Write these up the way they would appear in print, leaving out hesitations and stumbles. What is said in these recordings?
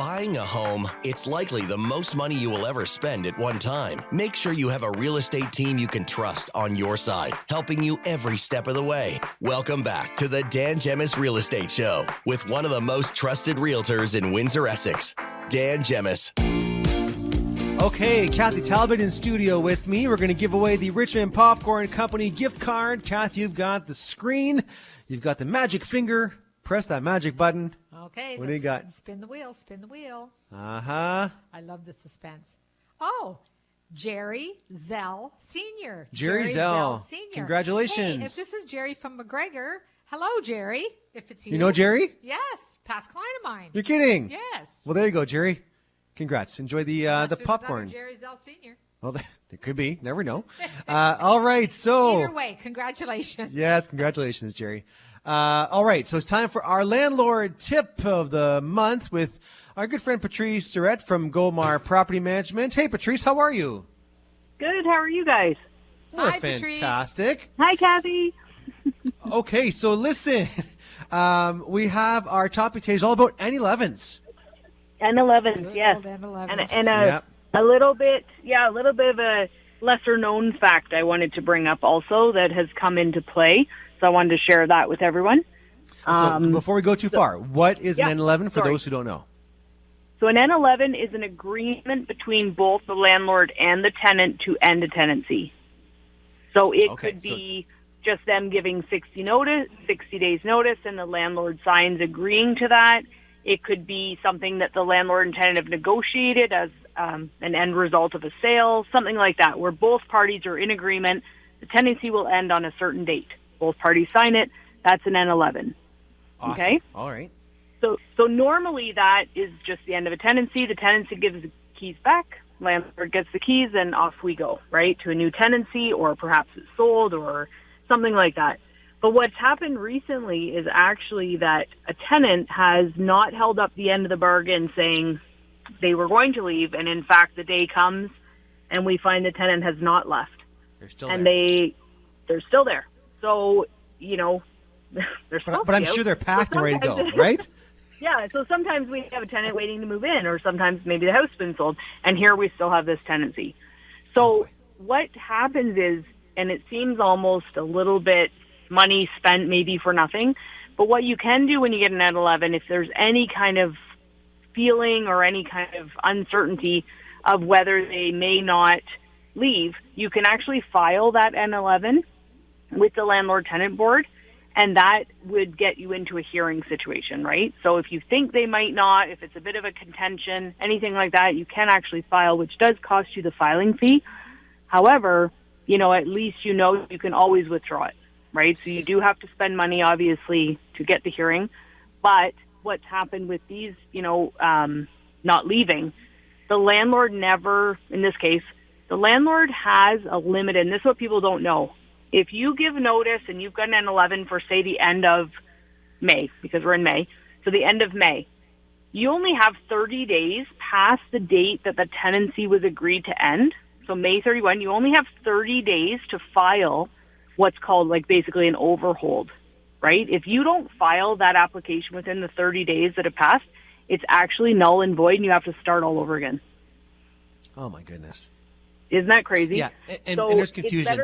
Buying a home, it's likely the most money you will ever spend at one time. Make sure you have a real estate team you can trust on your side, helping you every step of the way. Welcome back to the Dan Gemis Real Estate Show with one of the most trusted realtors in Windsor, Essex, Dan Gemis. Okay, Kathy Talbot in studio with me. We're going to give away the Richmond Popcorn Company gift card. Kathy, you've got the screen. You've got the magic finger. Press that magic button. Okay. What do you got? Spin the wheel. Spin the wheel. Uh-huh. I love the suspense. Oh, Jerry Zell Sr. Jerry Zell. Sr. Congratulations. Hey, if this is Jerry from McGregor, hello, Jerry. If it's you. You know Jerry? Yes. Past client of mine. You're kidding? Yes. Well, there you go, Jerry. Congrats. Enjoy the popcorn. Jerry Zell Sr. Well, it could be. Never know. All right. So. Either way, congratulations. Yes, congratulations, Jerry. All right. So it's time for our landlord tip of the month with our good friend Patrice Surette from Goldmar Property Management. Hey, Patrice, how are you? Good. How are you guys? We're Hi, Patrice. fantastic. Hi, Kathy. Okay, so listen, we have our topic today is all about N11s. N11, Good yes. old N11s. And Yep. a little bit of a lesser known fact I wanted to bring up also that has come into play. So I wanted to share that with everyone. So before we go too far, what is yeah, an N11 for sorry. those who don't know? So an N11 is an agreement between both the landlord and the tenant to end a tenancy. So it Okay, could be just them giving 60 days notice, and the landlord signs agreeing to that. It could be something that the landlord and tenant have negotiated as an end result of a sale, something like that, where both parties are in agreement. The tenancy will end on a certain date. Both parties sign it. That's an N11. Awesome. Okay? All right. So normally that is just the end of a tenancy. The tenancy gives the keys back. Landlord gets the keys, and off we go, right, to a new tenancy, or perhaps it's sold or something like that. But what's happened recently is actually that a tenant has not held up the end of the bargain saying they were going to leave, and in fact the day comes and we find the tenant has not left. They're still and there. they're still there. So, they're still But I'm sure they're packed and ready to go, right? Yeah, so sometimes we have a tenant waiting to move in, or sometimes maybe the house has been sold, and here we still have this tenancy. So what happens is, and it seems almost a little bit money spent maybe for nothing, but what you can do when you get an N11, if there's any kind of feeling or any kind of uncertainty of whether they may not leave, you can actually file that N11 with the landlord-tenant board, and that would get you into a hearing situation, right? So if you think they might not, if it's a bit of a contention, anything like that, you can actually file, which does cost you the filing fee. However, at least you can always withdraw it, right? So you do have to spend money, obviously, to get the hearing. But what's happened with these, not leaving, the landlord never, in this case, the landlord has a limit, and this is what people don't know. If you give notice and you've got an N11 for, say, the end of May, because we're in May, so the end of May, you only have 30 days past the date that the tenancy was agreed to end. So May 31, you only have 30 days to file what's called basically an overhold, right? If you don't file that application within the 30 days that have passed, it's actually null and void, and you have to start all over again. Oh, my goodness. Isn't that crazy? Yeah, and there's confusion.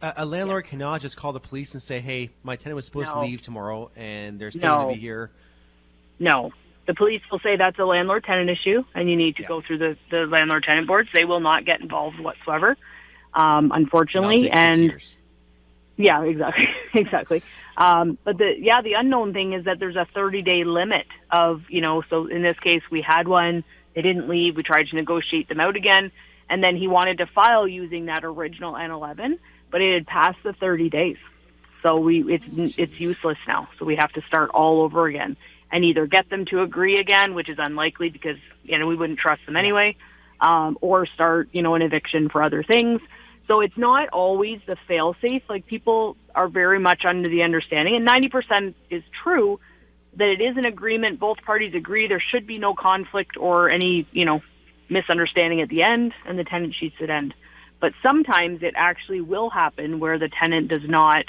A landlord cannot just call the police and say, hey, my tenant was supposed to leave tomorrow, and they're still going to be here. No. The police will say that's a landlord-tenant issue, and you need to go through the landlord-tenant boards. They will not get involved whatsoever, unfortunately. And 6 years. Yeah, exactly. But the unknown thing is that there's a 30-day limit of, so in this case we had one, they didn't leave, we tried to negotiate them out again, and then he wanted to file using that original N11, but it had passed the 30 days. So it's useless now. So we have to start all over again and either get them to agree again, which is unlikely because, we wouldn't trust them anyway, or start, an eviction for other things. So it's not always the fail-safe. People are very much under the understanding, and 90% is true, that it is an agreement. Both parties agree there should be no conflict or any, misunderstanding at the end, and the tenant sheets at end. But sometimes it actually will happen where the tenant does not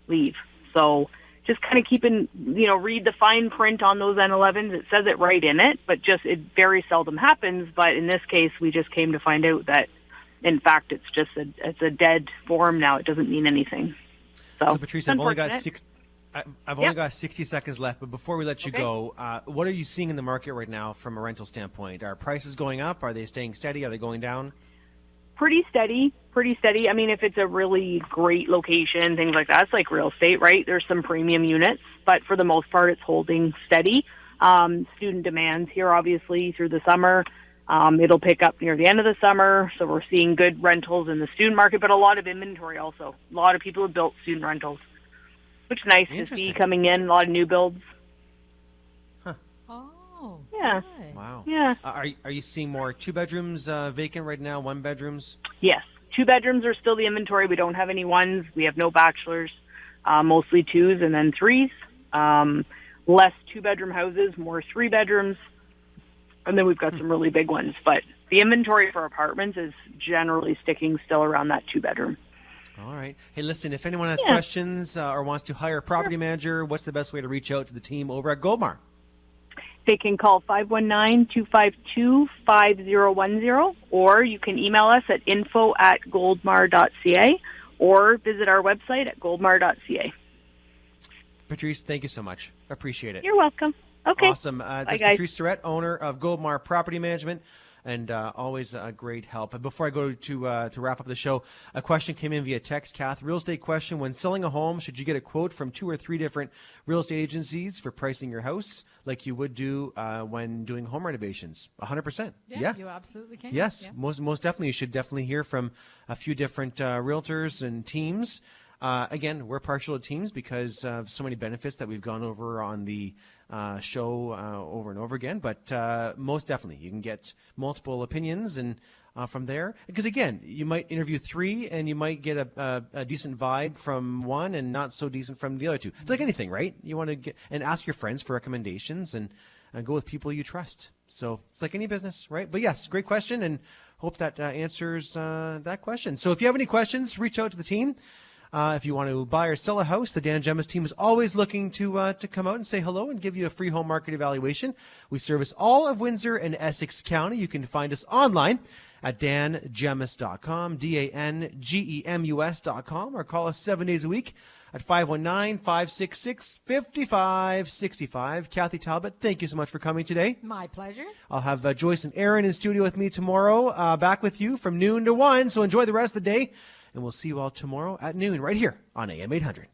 leave. So just kind of keeping, read the fine print on those N11s. It says it right in it, but it very seldom happens. But in this case, we just came to find out that, in fact, it's a dead form now. It doesn't mean anything. So Patrice, I've only got 60 seconds left, but before we let you go, what are you seeing in the market right now from a rental standpoint? Are prices going up? Are they staying steady? Are they going down? Pretty steady. I mean, if it's a really great location, things like that, it's like real estate, right? There's some premium units, but for the most part, it's holding steady. Student demands here, obviously, through the summer. It'll pick up near the end of the summer, so we're seeing good rentals in the student market, but a lot of inventory also. A lot of people have built student rentals, which is nice to see coming in, a lot of new builds. Oh, yeah. good. Wow. Yeah. Are you seeing more 2 bedrooms vacant right now, 1 bedrooms? Yes. 2 bedrooms are still the inventory. We don't have any 1s. We have no bachelors, mostly 2s and then 3s. Less 2-bedroom houses, more 3 bedrooms. And then we've got some really big ones. But the inventory for apartments is generally sticking still around that 2-bedroom. All right. Hey, listen, if anyone has questions or wants to hire a property manager, what's the best way to reach out to the team over at Goldmar? They can call 519-252-5010, or you can email us at info@goldmar.ca, or visit our website at goldmar.ca. Patrice, thank you so much. Appreciate it. You're welcome. Okay. Awesome. That's Patrice Surette, owner of Goldmar Property Management, and always a great help. And before I go to wrap up the show, a question came in via text, Kath. Real estate question: when selling a home, should you get a quote from 2 or 3 different real estate agencies for pricing your house, like you would do when doing home renovations? 100%. Yeah, you absolutely can. Yes, Yeah. most definitely. You should definitely hear from a few different realtors and teams. Again, we're partial to teams because of so many benefits that we've gone over on the show over and over again. But most definitely, you can get multiple opinions and from there. Because again, you might interview 3 and you might get a decent vibe from one and not so decent from the other 2. Like anything, right? You want to get and ask your friends for recommendations and go with people you trust. So it's like any business, right? But yes, great question, and hope that answers that question. So if you have any questions, reach out to the team. If you want to buy or sell a house, the Dan Gemmis team is always looking to come out and say hello and give you a free home market evaluation. We service all of Windsor and Essex County. You can find us online at dangemmis.com, DANGEMUS.com, or call us 7 days a week at 519-566-5565. Kathy Talbot, thank you so much for coming today. My pleasure. I'll have Joyce and Aaron in studio with me tomorrow, back with you from noon to 1. So enjoy the rest of the day. And we'll see you all tomorrow at noon right here on AM 800.